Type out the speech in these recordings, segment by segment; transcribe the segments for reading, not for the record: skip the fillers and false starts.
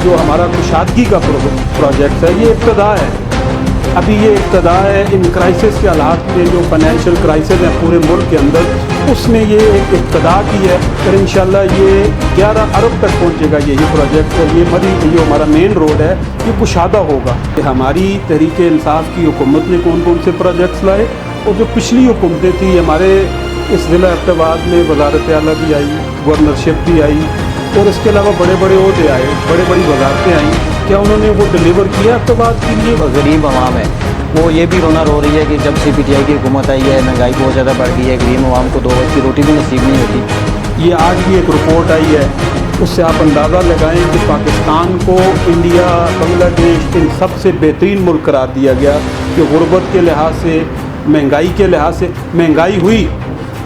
जो हमारा कुशादगी का प्रोजेक्ट है, ये इब्तदा है। अभी ये इब्तदा है। इन क्राइसिस के हालात में जो फाइनेंशियल क्राइसिस है पूरे मुल्क के अंदर, उसमें ये एक इब्तदा की है और इंशाल्लाह ये 11 अरब तक पहुंचेगा यही प्रोजेक्ट। और ये जो हमारा मेन रोड है ये कुशादा होगा। कि हमारी तहरीक इंसाफ की हुकूमत ने कौन कौन से प्रोजेक्ट्स लाए, और जो पिछली हुकूमतें थी, हमारे इस ज़िला एबटाबाद में वज़ारत आला भी आई, गवर्नरशिप भी आई, और इसके अलावा बड़े बड़े ओहदे आए, बड़ी बड़ी वजारतें आई। क्या उन्होंने वो डिलीवर किया एबटाबाद के लिए? गरीब आवाम है वो ये भी रोना रो रही है कि जब से पीटीआई की हुकूमत आई है महंगाई बहुत ज़्यादा बढ़ गई है, गरीब आवाम को 2 वक्त की रोटी भी नसीब नहीं होती। ये आज भी एक रिपोर्ट आई है, उससे आप अंदाज़ा लगाएं कि पाकिस्तान को इंडिया, बांग्लादेश इन सबसे बेहतरीन मुल्क करार दिया गया कि गुर्बत के लिहाज से, महंगाई के लिहाज से महंगाई हुई,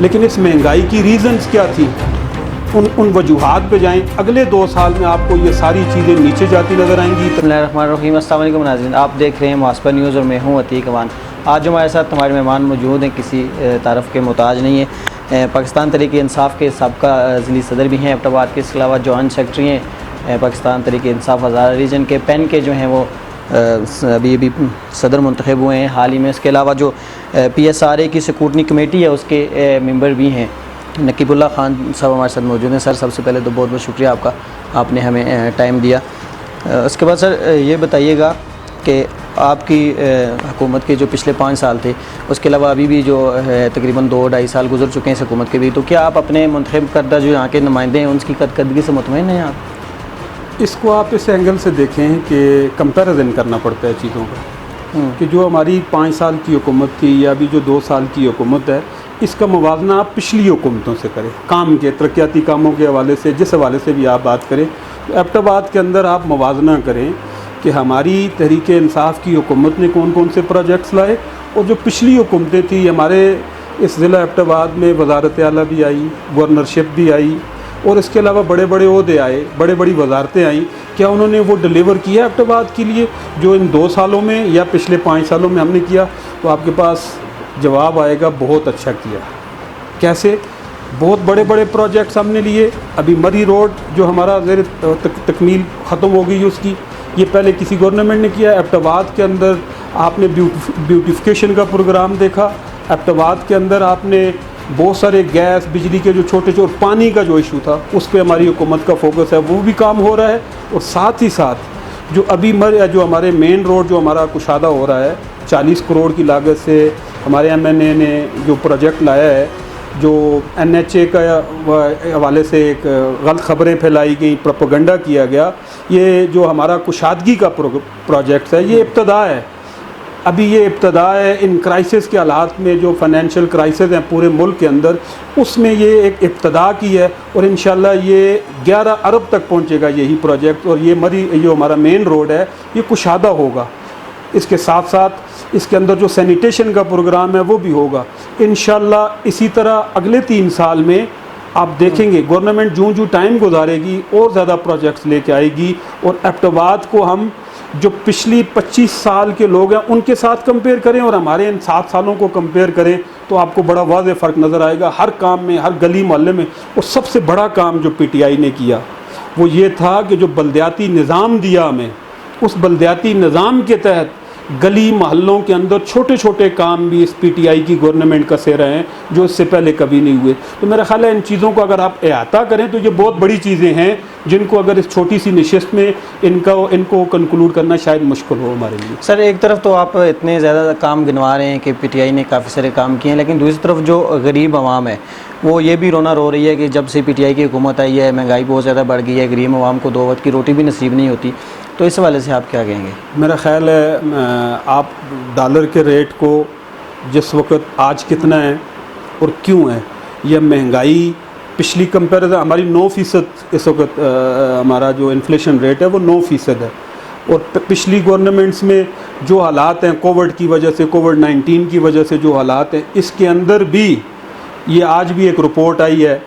लेकिन इस महंगाई की रीज़न्स क्या थी, उन वजूहात पे जाएं। अगले 2 साल में आपको ये सारी चीज़ें नीचे जाती नज़र आएंगी। बिस्मिल्लाहिर्रहमानिर्रहीम, अस्सलाम वालेकुम नाज़रीन, आप देख रहे हैं मुहासबा न्यूज़ और मैं हूँ अतीक अमान। आज हमारे साथ हमारे मेहमान मौजूद हैं, किसी तारफ़ के मोहताज नहीं है। पाकिस्तान तहरीक इंसाफ के सबका ज़िली सदर भी हैं एबटाबाद के, इसके अलावा जॉइंट सेक्रेटरी हैं पाकिस्तान तहरीक इंसाफ हज़ारा रीजन के। पेन के जो हैं वो अभी सदर मुंतखब हुए हैं हाल ही में। इसके अलावा जो PSRA की स्क्रूटनी कमेटी है उसके मेंबर भी हैं। नकीबुल्लाह खान साहब हमारे साथ मौजूद हैं। सर, सबसे पहले तो बहुत बहुत शुक्रिया आपका, आपने हमें टाइम दिया। उसके बाद सर ये बताइएगा कि आपकी हुकूमत के जो पिछले 5 साल थे, उसके अलावा अभी भी जो है तकरीबन 2-2.5 साल गुजर चुके हैं इस हुकूमत के भी, तो क्या आप अपने मुंतखब करदा जो यहाँ के नुमाइंदे हैं उनकी कारकर्दगी से मुतमईन हैं आप? इसको आप इस एंगल से देखें कि कंपैरिजन करना पड़ता है चीज़ों का, कि जो हमारी 5 साल की हुकूमत थी या अभी जो 2 साल की हुकूमत है, इसका मुवाजना आप पिछली हुकूमतों से करें, काम के तरक्याती कामों के हवाले से, जिस हवाले से भी आप बात करें। तो एबटाबाद के अंदर आप मुवाजना करें कि हमारी तहरीक इंसाफ की हुकूमत ने कौन कौन से प्रोजेक्ट्स लाए, और जो पिछली हुकूमतें थी, हमारे इस ज़िला एबटाबाद में वज़ारत आला भी आई, गवर्नरशिप भी आई, और इसके अलावा बड़े बड़े ओहदे आए, बड़ी बड़ी वजारतें आई। क्या उन्होंने वो डिलीवर किया एबटाबाद के लिए जो इन 2 सालों में या पिछले 5 सालों में हमने किया? तो आपके पास जवाब आएगा, बहुत अच्छा किया। कैसे? बहुत बड़े बड़े प्रोजेक्ट्स हमने लिए। अभी मरी रोड जो हमारा ज़ेर तकमील ख़त्म हो गई उसकी, ये पहले किसी गवर्नमेंट ने किया। एबटाबाद के अंदर आपने ब्यूटिफिकेशन का प्रोग्राम देखा। एबटाबाद के अंदर आपने बहुत सारे गैस, बिजली के जो छोटे छोटे, पानी का जो इशू था उस पर हमारी हुकूमत का फोकस है, वो भी काम हो रहा है। और साथ ही साथ जो अभी जो हमारे मेन रोड जो हमारा कुशादा हो रहा है, 40 करोड़ की लागत से हमारे MNA ने जो प्रोजेक्ट लाया है, जो NHA का हवाले से एक गलत ख़बरें फैलाई गई, प्रोपेगेंडा किया गया, ये जो हमारा कुशादगी का प्रोजेक्ट है, ये इब्तदा है। अभी ये इब्तदा है। इन क्राइसिस के हालात में जो फाइनेंशियल क्राइसिस हैं पूरे मुल्क के अंदर, उसमें ये एक इब्तदा की है और इंशाल्लाह ये 11 अरब तक पहुंचेगा यही प्रोजेक्ट। और ये जो हमारा मेन रोड है ये कुशादा होगा। इसके साथ साथ इसके अंदर जो सैनिटेशन का प्रोग्राम है वो भी होगा इंशाल्लाह। इसी तरह अगले 3 साल में आप देखेंगे गवर्नमेंट जूँ टाइम गुजारेगी और ज़्यादा प्रोजेक्ट्स लेके आएगी। और एबटाबाद को हम जो पिछली 25 साल के लोग हैं उनके साथ कंपेयर करें और हमारे इन 7 सालों को कंपेयर करें तो आपको बड़ा वाज़ेह फ़र्क नज़र आएगा हर काम में, हर गली मोहल्ले में। और सबसे बड़ा काम जो PTI ने किया वो ये था कि जो बल्दियाती निज़ाम दिया हमें, उस बल्दियाती निज़ाम के तहत गली मोहल्लों के अंदर छोटे छोटे काम भी इस PTI की गवर्नमेंट का से रहे हैं जो इससे पहले कभी नहीं हुए। तो मेरा ख्याल है इन चीज़ों को अगर आप अहाता करें तो ये बहुत बड़ी चीज़ें हैं जिनको अगर इस छोटी सी नशिस्त में इनको कंक्लूड करना शायद मुश्किल हो हमारे लिए। सर, एक तरफ तो आप इतने ज़्यादा काम गिनवा रहे हैं कि PTI ने काफ़ी सारे काम किए हैं, लेकिन दूसरी तरफ जो गरीब आवाम है वो ये भी रोना रो रही है कि जब से PTI की हुकूमत आई है महंगाई बहुत ज़्यादा बढ़ गई है, गरीब आवाम को 2 वक्त की रोटी भी नसीब नहीं होती। तो इस हवाले से आप क्या कहेंगे? मेरा ख़्याल है आप डॉलर के रेट को जिस वक्त आज कितना है और क्यों है, यह महंगाई पिछली कंपेरिजन हमारी 9% इस वक्त हमारा जो इन्फ्लेशन रेट है वो 9% है। और पिछली गवर्नमेंट्स में जो हालात हैं कोविड की वजह से, कोविड-19 की वजह से जो हालात हैं, इसके अंदर भी ये आज भी एक रिपोर्ट आई है,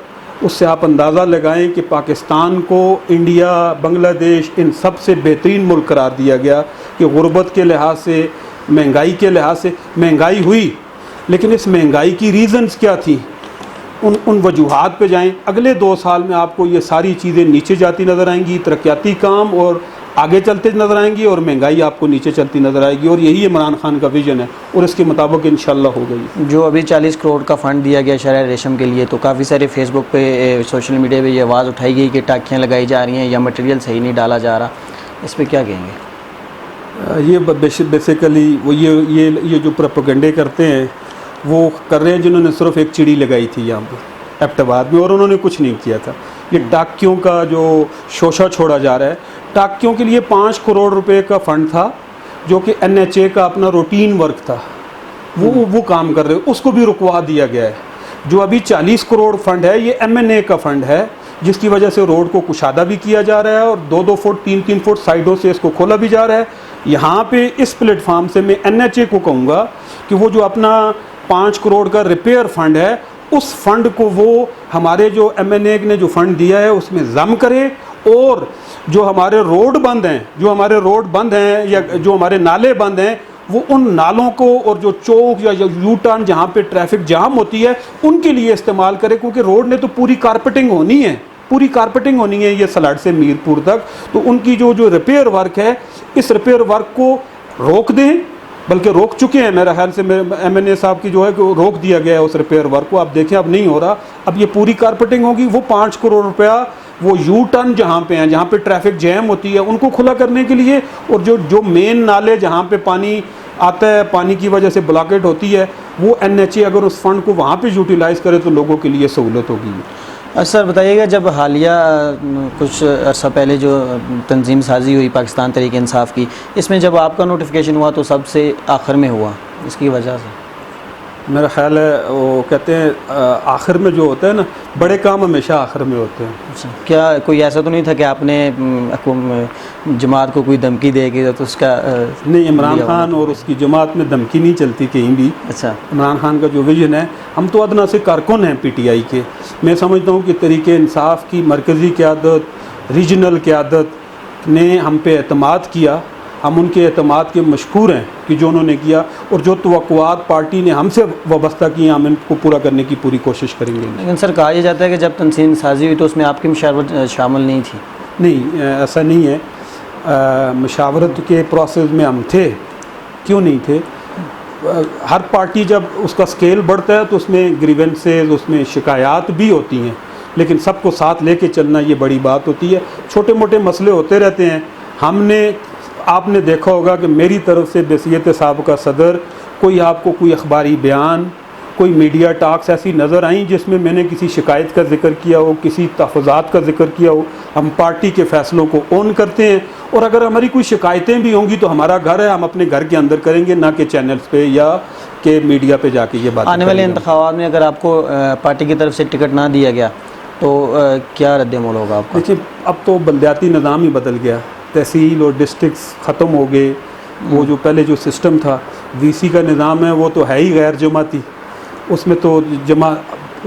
उससे आप अंदाज़ा लगाएं कि पाकिस्तान को इंडिया, बांग्लादेश इन सबसे बेहतरीन मुल्क करार दिया गया कि गुर्बत के लिहाज से, महंगाई के लिहाज से। महंगाई हुई, लेकिन इस महंगाई की रीज़न्स क्या थी, उन वजूहात पे जाएं। अगले 2 साल में आपको ये सारी चीज़ें नीचे जाती नज़र आएंगी। तरक्याती काम और आगे चलते नज़र आएंगी और महंगाई आपको नीचे चलती नज़र आएगी, और यही इमरान खान का विजन है और इसके मुताबिक इंशाल्लाह हो गई। जो अभी 40 करोड़ का फ़ंड दिया गया शहर रेशम के लिए, तो काफ़ी सारे फेसबुक पे, सोशल मीडिया पे ये आवाज़ उठाई गई कि टाँकियाँ लगाई जा रही हैं या मटेरियल सही नहीं डाला जा रहा, इस पर क्या कहेंगे? ये बेसिकली वो ये जो प्रोपेगेंडे करते हैं वो कर रहे हैं जिन्होंने सिर्फ एक चिड़ी लगाई थी यहाँ पर एबटाबाद में, और उन्होंने कुछ नहीं किया था। ये टाँकियों का जो शोशा छोड़ा जा रहा है, टाँकियों के लिए 5 करोड़ रुपए का फ़ंड था जो कि NHA का अपना रूटीन वर्क था, वो काम कर रहे, उसको भी रुकवा दिया गया है। जो अभी 40 करोड़ फंड है ये MNA का फंड है, जिसकी वजह से रोड को कुशादा भी किया जा रहा है और 2-2 फुट 3-3 फुट साइडों से इसको खोला भी जा रहा है। यहाँ पे इस प्लेटफार्म से मैं NHA को कहूँगा कि वो जो अपना 5 करोड़ का रिपेयर फंड है, उस फंड को वो हमारे जो MNA ने जो फंड दिया है उसमें जम करे, और जो हमारे रोड बंद हैं या जो हमारे नाले बंद हैं, वो उन नालों को और जो चौक या यू टर्न जहाँ पे ट्रैफिक जाम होती है उनके लिए इस्तेमाल करें, क्योंकि रोड ने तो पूरी कारपेटिंग होनी है ये सलाड से मीरपुर तक। तो उनकी जो रिपेयर वर्क है, इस रिपेयर वर्क को रोक दें, बल्कि रोक चुके हैं मेरा ख्याल से, MNA साहब की जो है कि रोक दिया गया है उस रिपेयर वर्क को। आप देखें अब नहीं हो रहा, अब ये पूरी कारपेटिंग होगी। वो 5 करोड़ रुपया वो यू टर्न जहाँ पे हैं, जहाँ पे ट्रैफिक जैम होती है, उनको खुला करने के लिए, और जो मेन नाले जहाँ पे पानी आता है, पानी की वजह से ब्लॉकेट होती है, वो NHA अगर उस फंड को वहाँ पे यूटिलाइज़ करे तो लोगों के लिए सहूलत होगी। सर बताइएगा, जब हालिया कुछ अर्सा पहले जो तंजीम साजी हुई पाकिस्तान तहरीक इंसाफ की, इसमें जब आपका नोटिफिकेशन हुआ तो सबसे आखिर में हुआ, इसकी वजह से मेरा ख्याल है वो कहते हैं आखिर में जो होता है ना, बड़े काम हमेशा आखिर में होते हैं। अच्छा, क्या कोई ऐसा तो नहीं था कि आपने जमात को कोई धमकी देगी तो उसका नहीं, इमरान खान और उसकी जमात में धमकी नहीं चलती कहीं भी। अच्छा, इमरान खान का जो विजन है, हम तो अदना से कारकुन हैं PTI के। मैं समझता हूँ कि तहरीक इंसाफ की मरकज़ी क़यादत, रीजनल क़यादत ने हम पे एतमाद किया, हम उनके एतमाद के मशकूर हैं कि जो उन्होंने किया, और जो तवक्कुआत पार्टी ने हमसे वाबस्ता की हम इनको पूरा करने की पूरी कोशिश करेंगे। लेकिन सर कहा जाता है कि जब तंजीम साजी हुई तो उसमें आपकी मुशावरत शामिल नहीं थी। नहीं, ऐसा नहीं है। मुशावरत के प्रोसेस में हम थे, क्यों नहीं थे? हर पार्टी जब उसका स्केल बढ़ता है तो उसमें ग्रीवेंसेस, उसमें शिकायत भी होती हैं, लेकिन सबको साथ लेके चलना ये बड़ी बात होती है। छोटे मोटे मसले होते रहते हैं। आपने देखा होगा कि मेरी तरफ से बहसीयत साबिक़ा सदर कोई अखबारी बयान, कोई मीडिया टॉक्स ऐसी नज़र आई जिसमें मैंने किसी शिकायत का जिक्र किया हो, किसी तहफ़्फ़ुज़ात का जिक्र किया हो। हम पार्टी के फ़ैसलों को ऑन करते हैं, और अगर हमारी कोई शिकायतें भी होंगी तो हमारा घर है, हम अपने घर के अंदर करेंगे, ना कि चैनल्स पे या के मीडिया पे जाके ये बात। आने वाले इंतखाबात में अगर आपको पार्टी की तरफ से टिकट ना दिया गया तो क्या रद्द-ए-अमल होगा आपका? देखिए, अब तो बलदियाती निज़ाम ही बदल गया, तहसील और डिस्ट्रिक्ट्स ख़त्म हो गए। वो जो पहले जो सिस्टम था, VC का निज़ाम है, वो तो है ही गैर जमाती। उसमें तो जमा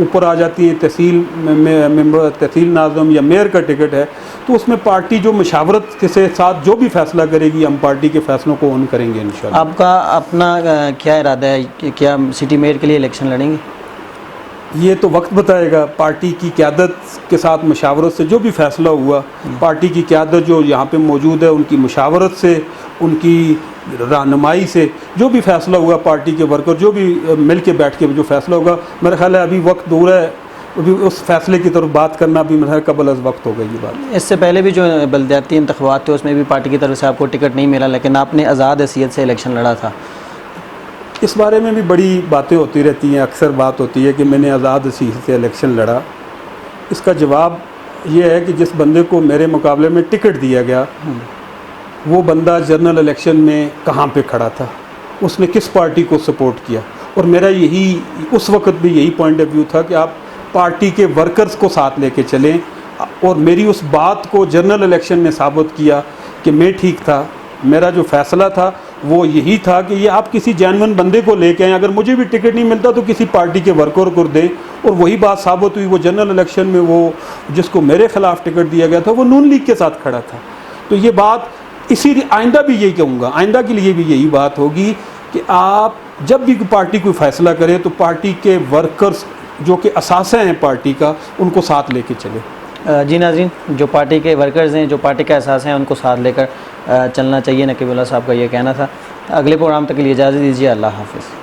ऊपर आ जाती है तहसील मेंबर, तहसील नाज़म या मेयर का टिकट है, तो उसमें पार्टी जो मशावरत के साथ जो भी फ़ैसला करेगी, हम पार्टी के फ़ैसलों को ऑन करेंगे इंशाल्लाह। आपका अपना क्या इरादा है कि क्या सिटी मेयर के लिए इलेक्शन लड़ेंगे? ये तो वक्त बताएगा। पार्टी की क़यादत के साथ मशावरत से जो भी फ़ैसला हुआ, पार्टी की क़यादत जो यहाँ पे मौजूद है, उनकी मशावरत से, उनकी रहनुमाई से जो भी फ़ैसला हुआ, पार्टी के वर्कर जो भी मिल के बैठ के जो फ़ैसला होगा, मेरा ख्याल है अभी वक्त दूर है, अभी उस फैसले की तरफ बात करना भी मेरा कबल अज़ वक्त हो गई ये बात। इससे पहले भी जो बलदियाती इंतखाबात थे उसमें भी पार्टी की तरफ से आपको टिकट नहीं मिला, लेकिन आपने आज़ाद हैसियत से इलेक्शन लड़ा था। इस बारे में भी बड़ी बातें होती रहती हैं। अक्सर बात होती है कि मैंने आज़ाद हैसियत से इलेक्शन लड़ा। इसका जवाब ये है कि जिस बंदे को मेरे मुकाबले में टिकट दिया गया, वो बंदा जनरल इलेक्शन में कहाँ पे खड़ा था, उसने किस पार्टी को सपोर्ट किया। और मेरा यही उस वक्त भी यही पॉइंट ऑफ व्यू था कि आप पार्टी के वर्कर्स को साथ लेके चलें, और मेरी उस बात को जनरल इलेक्शन ने साबित किया कि मैं ठीक था। मेरा जो फ़ैसला था वो यही था कि ये आप किसी जेन्युइन बंदे को लेके आएँ, अगर मुझे भी टिकट नहीं मिलता तो किसी पार्टी के वर्कर को दें। और वही बात साबित हुई। वो जनरल इलेक्शन में वो जिसको मेरे ख़िलाफ़ टिकट दिया गया था वो नून लीग के साथ खड़ा था। तो ये बात इसी आइंदा भी यही कहूँगा, आइंदा के लिए भी यही बात होगी कि आप जब भी पार्टी कोई फ़ैसला करे तो पार्टी के वर्कर्स जो कि असासा हैं पार्टी का, उनको साथ लेके चले। जी नाज़रीन, जो पार्टी के वर्कर्स हैं, जो पार्टी का एहसास है, उनको साथ लेकर चलना चाहिए, नकीबुल्लाह साहब का ये कहना था। अगले प्रोग्राम तक के लिए इजाज़त दीजिए। अल्लाह हाफ़िज़।